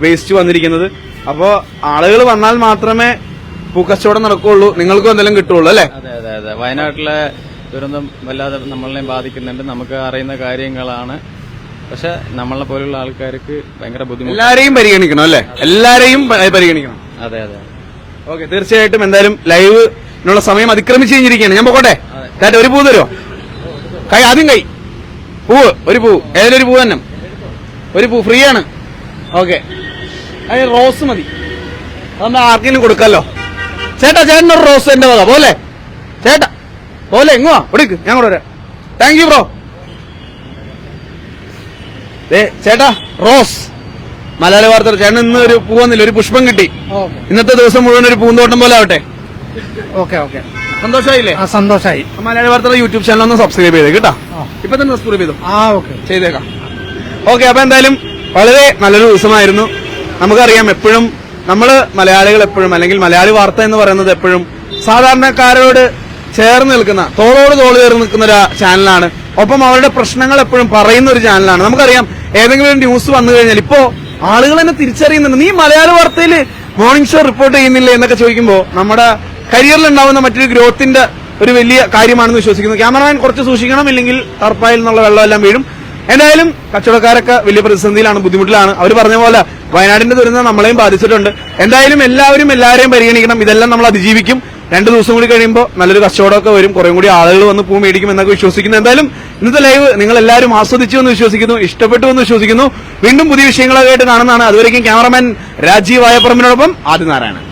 വേസ്റ്റ് വന്നിരിക്കുന്നത്. അപ്പോ ആളുകൾ വന്നാൽ മാത്രമേ പൂക്കച്ചവടം നടക്കുകയുള്ളൂ, നിങ്ങൾക്കും എന്തെങ്കിലും കിട്ടുള്ളൂ അല്ലേ? അതെ അതെ അതെ. വയനാട്ടിലെ ദുരന്തം വല്ലാതെ നമ്മളെയും ബാധിക്കുന്നുണ്ട്. നമുക്ക് അറിയുന്ന കാര്യങ്ങളാണ്. പക്ഷെ നമ്മളെ പോലുള്ള ആൾക്കാർക്ക് ഭയങ്കര ബുദ്ധിമുട്ട്. എല്ലാരെയും പരിഗണിക്കണം അല്ലേ? എല്ലാരെയും പരിഗണിക്കണം. അതെ അതെ. ഓക്കെ, തീർച്ചയായിട്ടും. എന്തായാലും ലൈവിനുള്ള സമയം അതിക്രമിച്ച് കഴിഞ്ഞിരിക്കുകയാണ്. ഞാൻ പോകട്ടെ. ഒരു പൂ തരുമോ? ആദ്യം പൂവ്, ഒരു പൂ, ഏതൊരു ഒരു പൂ തന്നെ, ഒരു പൂ ഫ്രീ ആണ്. ഓക്കെ, അത് റോസ് മതി. അതൊന്ന് ആർക്കെങ്കിലും കൊടുക്കാമല്ലോ. ചേട്ടനൊരു റോസ് എന്റെ വക പോലെ. ചേട്ടാ പോലെ എങ്ങുവാ കൊടുക്ക്, ഞാൻ കൂടെ വരാം. Thank you bro. ചേട്ടാ റോസ് മലയാളി വാർത്ത. ചേട്ടൻ ഇന്ന് ഒരു പൂ വന്നില്ല, ഒരു പുഷ്പം കിട്ടി. ഇന്നത്തെ ദിവസം മുഴുവൻ ഒരു പൂന്തോട്ടം പോലെ ആവട്ടെ. ഓക്കെ ഓക്കെ, സന്തോഷമായില്ലേ? സന്തോഷമായി. മലയാളി വാർത്തയുടെ യൂട്യൂബ് ചാനൽ ഒന്ന് സബ്സ്ക്രൈബ് ചെയ്തേ കേട്ടോ. ഇപ്പൊ തന്നെ സബ്സ്ക്രൈബ് ചെയ്തു. ഓക്കെ ചെയ്തേക്കാം. ഓക്കെ, അപ്പൊ എന്തായാലും വളരെ നല്ലൊരു ദിവസമായിരുന്നു. നമുക്കറിയാം, എപ്പോഴും നമ്മള് മലയാളികൾ എപ്പോഴും, അല്ലെങ്കിൽ മലയാളി വാർത്ത എന്ന് പറയുന്നത് എപ്പോഴും സാധാരണക്കാരോട് ചേർന്ന് നിൽക്കുന്ന, തോളോട് തോള് ചേർന്ന് നിൽക്കുന്ന ഒരു ചാനലാണ്. ഒപ്പം അവരുടെ പ്രശ്നങ്ങൾ എപ്പോഴും പറയുന്ന ഒരു ചാനലാണ്. നമുക്കറിയാം, ഏതെങ്കിലും ന്യൂസ് വന്നു കഴിഞ്ഞാൽ ഇപ്പോ ആളുകൾ തന്നെ തിരിച്ചറിയുന്നുണ്ട്. നീ മലയാള വാർത്തയിൽ മോർണിംഗ് ഷോ റിപ്പോർട്ട് ചെയ്യുന്നില്ല എന്നൊക്കെ ചോദിക്കുമ്പോൾ നമ്മുടെ കരിയറിൽ ഉണ്ടാവുന്ന മറ്റൊരു ഗ്രോത്തിന്റെ ഒരു വലിയ കാര്യമാണെന്ന് വിശ്വസിക്കുന്നു. ക്യാമറമാൻ കുറച്ച് സൂക്ഷിക്കണം, ഇല്ലെങ്കിൽ ടർപ്പായിൽ നിന്നുള്ള വെള്ളമെല്ലാം വീഴും. എന്തായാലും കച്ചവടക്കാരൊക്കെ വലിയ പ്രതിസന്ധിയിലാണ്, ബുദ്ധിമുട്ടിലാണ്. അവർ പറഞ്ഞ പോലെ വയനാടിന്റെ ദുരന്തം നമ്മളെയും ബാധിച്ചിട്ടുണ്ട്. എന്തായാലും എല്ലാവരെയും പരിഗണിക്കണം. ഇതെല്ലാം നമ്മൾ അതിജീവിക്കും. 2 ദിവസം കൂടി കഴിയുമ്പോൾ നല്ലൊരു കച്ചവടമൊക്കെ വരും, കുറേ കൂടി ആളുകൾ വന്ന് പൂ മേടിക്കും എന്നൊക്കെ വിശ്വസിക്കുന്നു. എന്തായാലും ഇന്നത്തെ ലൈവ് നിങ്ങൾ എല്ലാവരും ആസ്വദിച്ചു എന്ന് വിശ്വസിക്കുന്നു, ഇഷ്ടപ്പെട്ടു എന്ന് വിശ്വസിക്കുന്നു. വീണ്ടും പുതിയ വിഷയങ്ങളൊക്കെ ആയിട്ട് കാണുന്നതാണ്. അതുവരേക്കും ക്യാമറമാൻ രാജീവ് വായപ്പറമ്പിനോടൊപ്പം ആദിനാരായണൻ.